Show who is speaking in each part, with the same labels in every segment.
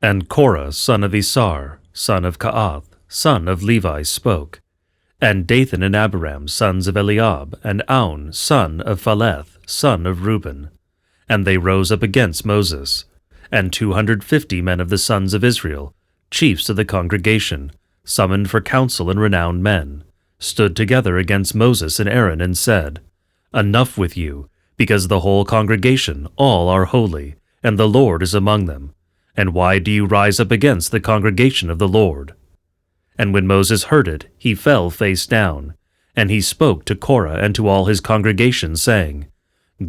Speaker 1: And Korah son of Isar, son of Kaath, son of Levi, spoke. And Dathan and Abiram, sons of Eliab, and Aun, son of Phaleth, son of Reuben. And they rose up against Moses. And 250 men of the sons of Israel, chiefs of the congregation, summoned for counsel and renowned men, stood together against Moses and Aaron, and said, Enough with you, because the whole congregation, all are holy, and the Lord is among them. And why do you rise up against the congregation of the Lord? And when Moses heard it, he fell face down, and he spoke to Korah and to all his congregation, saying,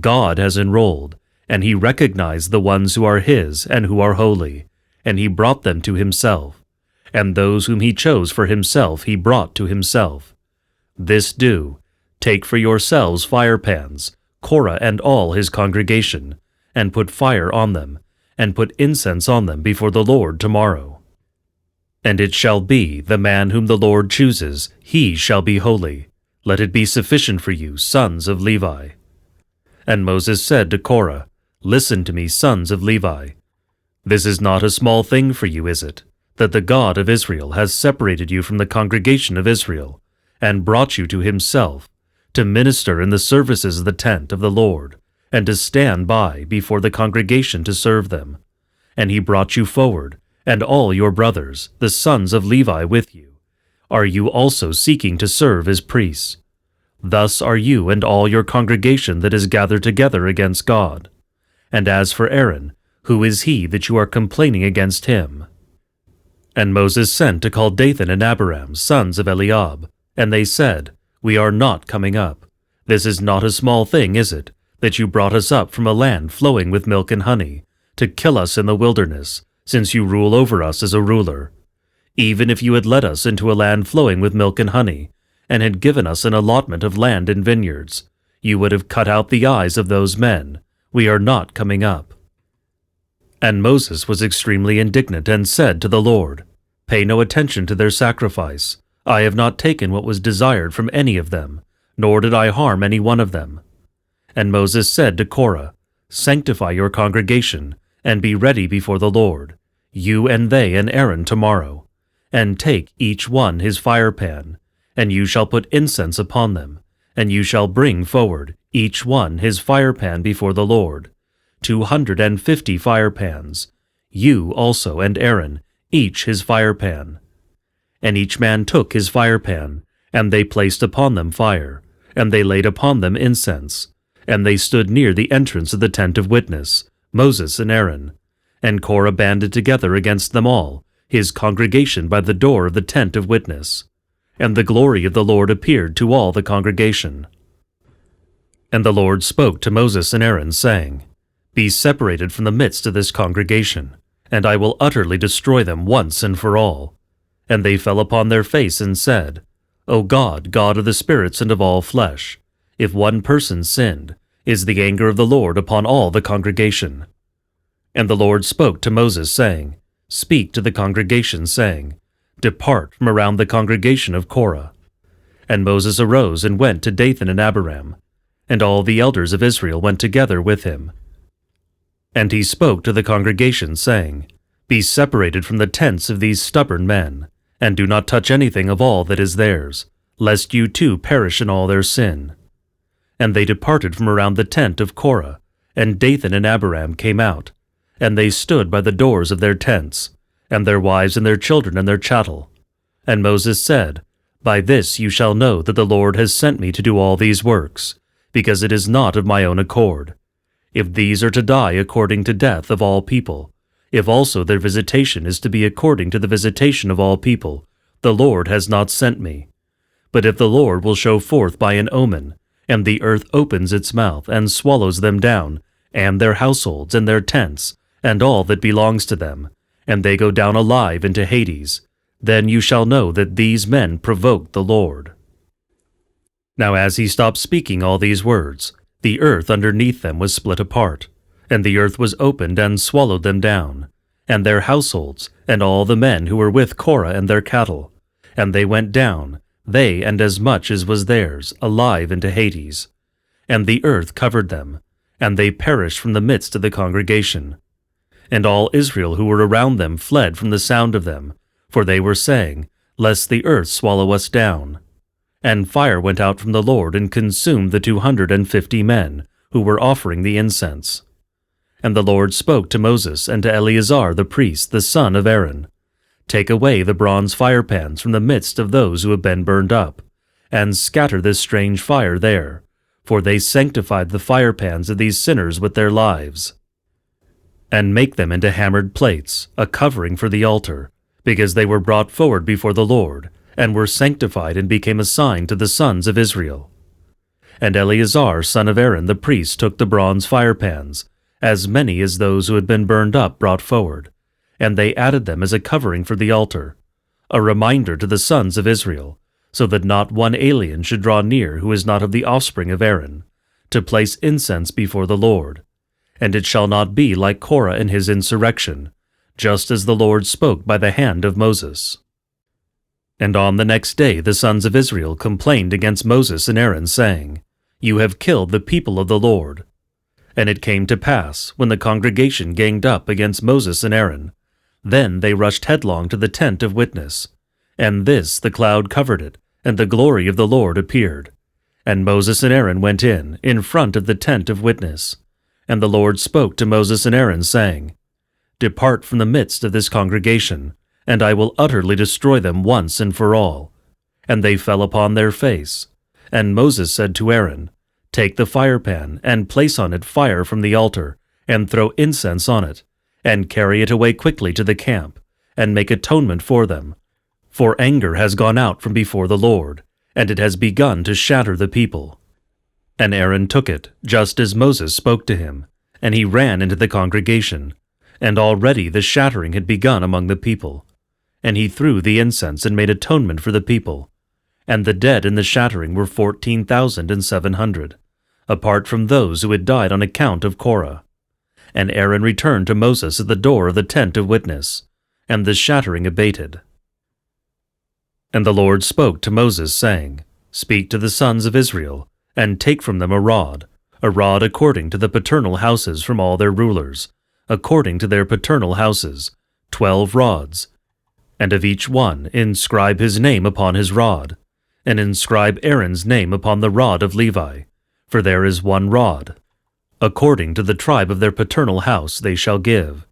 Speaker 1: God has enrolled, and he recognized the ones who are his and who are holy, and he brought them to himself. And those whom he chose for himself he brought to himself. This do, take for yourselves firepans, Korah and all his congregation, and put fire on them, and put incense on them before the Lord tomorrow. And it shall be, the man whom the Lord chooses, he shall be holy. Let it be sufficient for you, sons of Levi. And Moses said to Korah, Listen to me, sons of Levi. This is not a small thing for you, is it, that the God of Israel has separated you from the congregation of Israel, and brought you to himself, to minister in the services of the tent of the Lord, and to stand by before the congregation to serve them. And he brought you forward, and all your brothers, the sons of Levi, with you. Are you also seeking to serve as priests? Thus are you and all your congregation that is gathered together against God. And as for Aaron, who is he that you are complaining against him? And Moses sent to call Dathan and Abiram, sons of Eliab. And they said, We are not coming up. This is not a small thing, is it, that you brought us up from a land flowing with milk and honey, to kill us in the wilderness, since you rule over us as a ruler? Even if you had led us into a land flowing with milk and honey, and had given us an allotment of land and vineyards, you would have cut out the eyes of those men. We are not coming up. And Moses was extremely indignant, and said to the Lord, Pay no attention to their sacrifice. I have not taken what was desired from any of them, nor did I harm any one of them. And Moses said to Korah, Sanctify your congregation, and be ready before the Lord, you and they and Aaron tomorrow, and take each one his firepan, and you shall put incense upon them, and you shall bring forward each one his firepan before the Lord, 250 firepans, you also and Aaron, each his firepan. And each man took his firepan, and they placed upon them fire, and they laid upon them incense, and they stood near the entrance of the tent of witness, Moses and Aaron. And Korah banded together against them all, his congregation by the door of the tent of witness. And the glory of the Lord appeared to all the congregation. And the Lord spoke to Moses and Aaron, saying, Be separated from the midst of this congregation, and I will utterly destroy them once and for all. And they fell upon their face and said, O God, God of the spirits and of all flesh, if one person sinned, is the anger of the Lord upon all the congregation. And the Lord spoke to Moses, saying, Speak to the congregation, saying, Depart from around the congregation of Korah. And Moses arose and went to Dathan and Abiram, and all the elders of Israel went together with him. And he spoke to the congregation, saying, Be separated from the tents of these stubborn men, and do not touch anything of all that is theirs, lest you too perish in all their sin. And they departed from around the tent of Korah, and Dathan and Abiram came out, and they stood by the doors of their tents, and their wives and their children and their chattel. And Moses said, By this you shall know that the Lord has sent me to do all these works, because it is not of my own accord. If these are to die according to death of all people, if also their visitation is to be according to the visitation of all people, the Lord has not sent me. But if the Lord will show forth by an omen, and the earth opens its mouth and swallows them down, and their households and their tents, and all that belongs to them, and they go down alive into Hades, then you shall know that these men provoked the Lord. Now as he stopped speaking all these words, the earth underneath them was split apart, and the earth was opened and swallowed them down, and their households, and all the men who were with Korah and their cattle. And they went down, they and as much as was theirs, alive into Hades. And the earth covered them, and they perished from the midst of the congregation. And all Israel who were around them fled from the sound of them, for they were saying, Lest the earth swallow us down. And fire went out from the Lord and consumed the 250 men who were offering the incense. And the Lord spoke to Moses and to Eleazar the priest, the son of Aaron, Take away the bronze firepans from the midst of those who have been burned up, and scatter this strange fire there, for they sanctified the firepans of these sinners with their lives. And make them into hammered plates, a covering for the altar, because they were brought forward before the Lord, and were sanctified and became a sign to the sons of Israel. And Eleazar son of Aaron the priest took the bronze firepans, as many as those who had been burned up brought forward, and they added them as a covering for the altar, a reminder to the sons of Israel, so that not one alien should draw near who is not of the offspring of Aaron, to place incense before the Lord. And it shall not be like Korah in his insurrection, just as the Lord spoke by the hand of Moses. And on the next day the sons of Israel complained against Moses and Aaron, saying, You have killed the people of the Lord. And it came to pass, when the congregation ganged up against Moses and Aaron, then they rushed headlong to the tent of witness. And this the cloud covered it, and the glory of the Lord appeared. And Moses and Aaron went in front of the tent of witness. And the Lord spoke to Moses and Aaron, saying, Depart from the midst of this congregation, and I will utterly destroy them once and for all. And they fell upon their face. And Moses said to Aaron, Take the firepan, and place on it fire from the altar, and throw incense on it, and carry it away quickly to the camp, and make atonement for them. For anger has gone out from before the Lord, and it has begun to shatter the people. And Aaron took it, just as Moses spoke to him, and he ran into the congregation. And already the shattering had begun among the people. And he threw the incense and made atonement for the people. And the dead in the shattering were 14,700, apart from those who had died on account of Korah. And Aaron returned to Moses at the door of the tent of witness, and the shattering abated. And the Lord spoke to Moses, saying, Speak to the sons of Israel, and take from them a rod according to the paternal houses from all their rulers, according to their paternal houses, 12 rods. And of each one inscribe his name upon his rod, and inscribe Aaron's name upon the rod of Levi, for there is one rod. According to the tribe of their paternal house they shall give.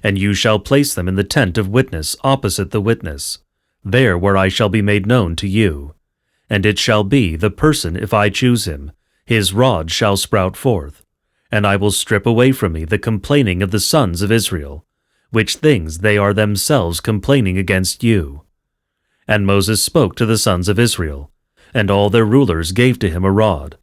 Speaker 1: And you shall place them in the tent of witness opposite the witness, there where I shall be made known to you. And it shall be, the person, if I choose him, his rod shall sprout forth, and I will strip away from me the complaining of the sons of Israel, which things they are themselves complaining against you. And Moses spoke to the sons of Israel, and all their rulers gave to him a rod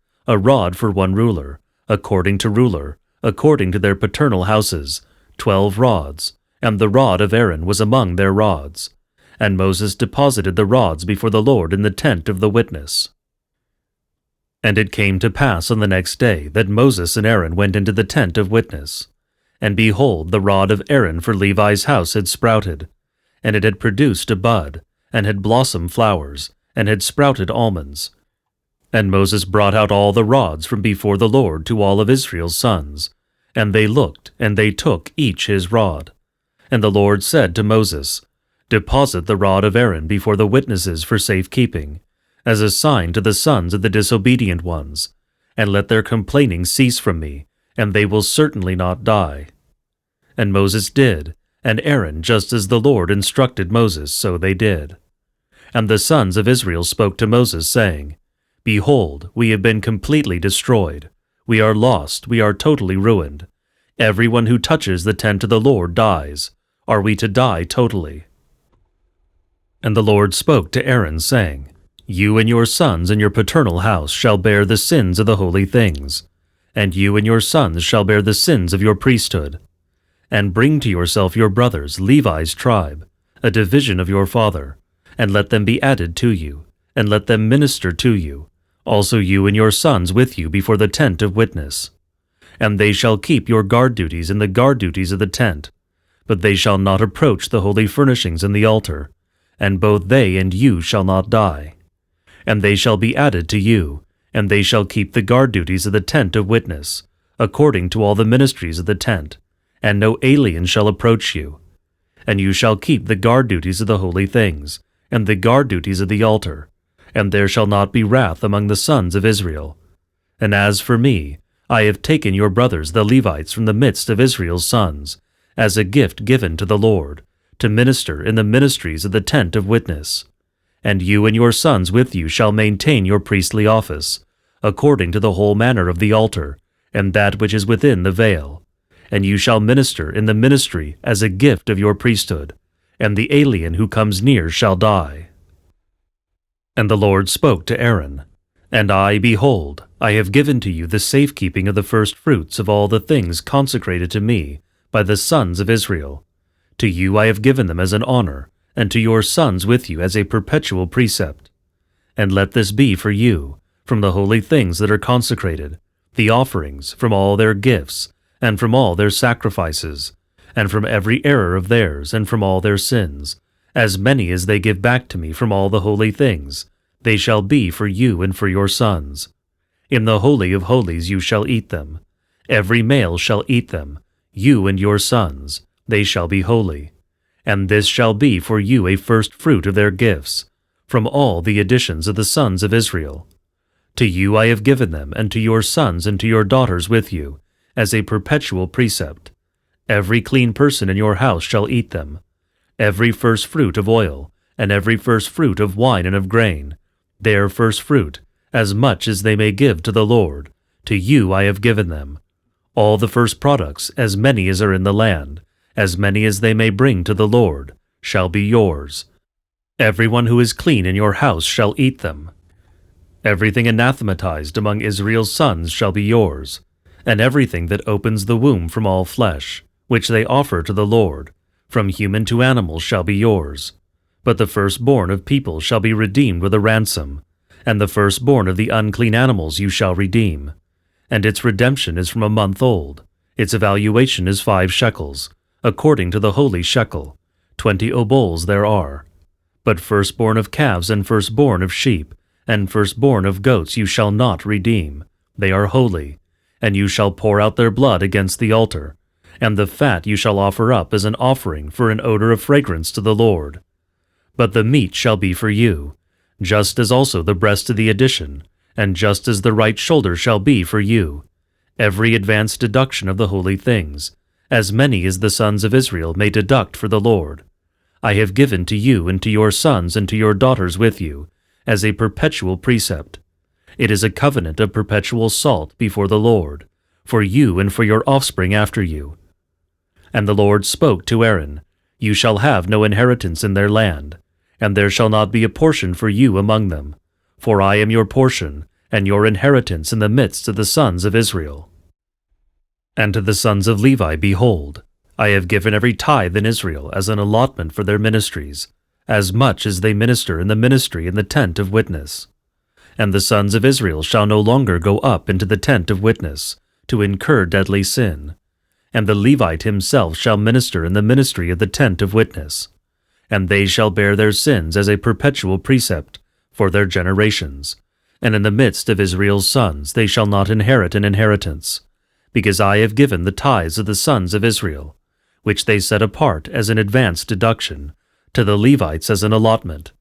Speaker 1: for one ruler, according to their paternal houses, 12 rods, and the rod of Aaron was among their rods. And Moses deposited the rods before the Lord in the tent of the witness. And it came to pass on the next day that Moses and Aaron went into the tent of witness. And behold, the rod of Aaron for Levi's house had sprouted, and it had produced a bud, and had blossomed flowers, and had sprouted almonds. And Moses brought out all the rods from before the Lord to all of Israel's sons, and they looked, and they took each his rod. And the Lord said to Moses, Deposit the rod of Aaron before the witnesses for safekeeping, as a sign to the sons of the disobedient ones, and let their complaining cease from me, and they will certainly not die. And Moses did, and Aaron, just as the Lord instructed Moses, so they did. And the sons of Israel spoke to Moses, saying, Behold, we have been completely destroyed. We are lost, we are totally ruined. Everyone who touches the tent of the Lord dies. Are we to die totally? And the Lord spoke to Aaron, saying, You and your sons and your paternal house shall bear the sins of the holy things, and you and your sons shall bear the sins of your priesthood. And bring to yourself your brothers, Levi's tribe, a division of your father, and let them be added to you, and let them minister to you, also you and your sons with you before the tent of witness. And they shall keep your guard duties and the guard duties of the tent, but they shall not approach the holy furnishings and the altar, and both they and you shall not die. And they shall be added to you, and they shall keep the guard duties of the tent of witness, according to all the ministries of the tent, and no alien shall approach you. And you shall keep the guard duties of the holy things, and the guard duties of the altar, and there shall not be wrath among the sons of Israel. And as for me, I have taken your brothers the Levites from the midst of Israel's sons, as a gift given to the Lord, to minister in the ministries of the tent of witness. And you and your sons with you shall maintain your priestly office, according to the whole manner of the altar, and that which is within the veil. And you shall minister in the ministry as a gift of your priesthood, and the alien who comes near shall die. And the Lord spoke to Aaron, And I, behold, I have given to you the safekeeping of the first fruits of all the things consecrated to me by the sons of Israel. To you I have given them as an honor, and to your sons with you as a perpetual precept. And let this be for you, from the holy things that are consecrated, the offerings from all their gifts, and from all their sacrifices, and from every error of theirs, and from all their sins, as many as they give back to me from all the holy things, they shall be for you and for your sons. In the holy of holies you shall eat them. Every male shall eat them, you and your sons, they shall be holy. And this shall be for you a first fruit of their gifts, from all the additions of the sons of Israel. To you I have given them, and to your sons and to your daughters with you, as a perpetual precept. Every clean person in your house shall eat them. Every first fruit of oil, and every first fruit of wine and of grain, their first fruit, as much as they may give to the Lord, to you I have given them. All the first products, as many as are in the land, as many as they may bring to the Lord, shall be yours. Everyone who is clean in your house shall eat them. Everything anathematized among Israel's sons shall be yours, and everything that opens the womb from all flesh, which they offer to the Lord, from human to animal shall be yours. But the firstborn of people shall be redeemed with a ransom, and the firstborn of the unclean animals you shall redeem. And its redemption is from a month old. Its evaluation is 5 shekels, according to the holy shekel. 20 obols there are. But firstborn of calves and firstborn of sheep, and firstborn of goats you shall not redeem. They are holy, and you shall pour out their blood against the altar, and the fat you shall offer up as an offering for an odor of fragrance to the Lord. But the meat shall be for you, just as also the breast of the addition, and just as the right shoulder shall be for you, every advanced deduction of the holy things, as many as the sons of Israel may deduct for the Lord. I have given to you and to your sons and to your daughters with you, as a perpetual precept. It is a covenant of perpetual salt before the Lord, for you and for your offspring after you. And the Lord spoke to Aaron, You shall have no inheritance in their land, and there shall not be a portion for you among them, for I am your portion, and your inheritance in the midst of the sons of Israel. And to the sons of Levi, behold, I have given every tithe in Israel as an allotment for their ministries, as much as they minister in the ministry in the tent of witness. And the sons of Israel shall no longer go up into the tent of witness, to incur deadly sin. And the Levite himself shall minister in the ministry of the tent of witness. And they shall bear their sins as a perpetual precept for their generations. And in the midst of Israel's sons they shall not inherit an inheritance, because I have given the tithes of the sons of Israel, which they set apart as an advanced deduction, to the Levites as an allotment.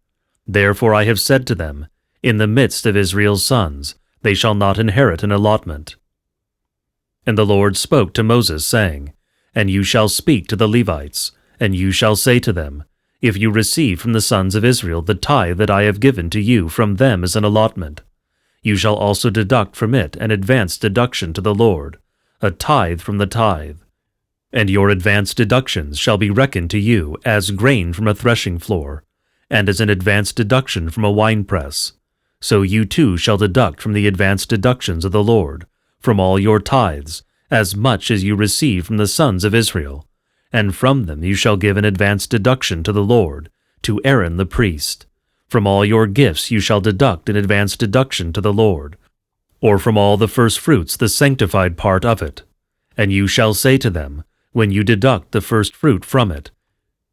Speaker 1: Therefore I have said to them, In the midst of Israel's sons they shall not inherit an allotment. And the Lord spoke to Moses, saying, And you shall speak to the Levites, and you shall say to them, If you receive from the sons of Israel the tithe that I have given to you from them as an allotment, you shall also deduct from it an advanced deduction to the Lord, a tithe from the tithe. And your advanced deductions shall be reckoned to you as grain from a threshing floor, and as an advanced deduction from a winepress. So you too shall deduct from the advanced deductions of the Lord, from all your tithes, as much as you receive from the sons of Israel, and from them you shall give an advanced deduction to the Lord, to Aaron the priest. From all your gifts you shall deduct an advanced deduction to the Lord, or from all the first fruits the sanctified part of it. And you shall say to them, when you deduct the first fruit from it,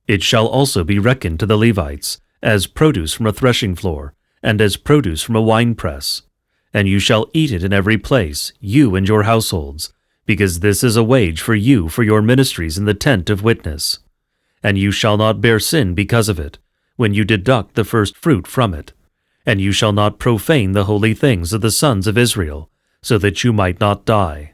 Speaker 1: it shall also be reckoned to the Levites, as produce from a threshing floor, and as produce from a winepress. And you shall eat it in every place, you and your households, because this is a wage for you for your ministries in the tent of witness. And you shall not bear sin because of it, when you deduct the first fruit from it. And you shall not profane the holy things of the sons of Israel, so that you might not die.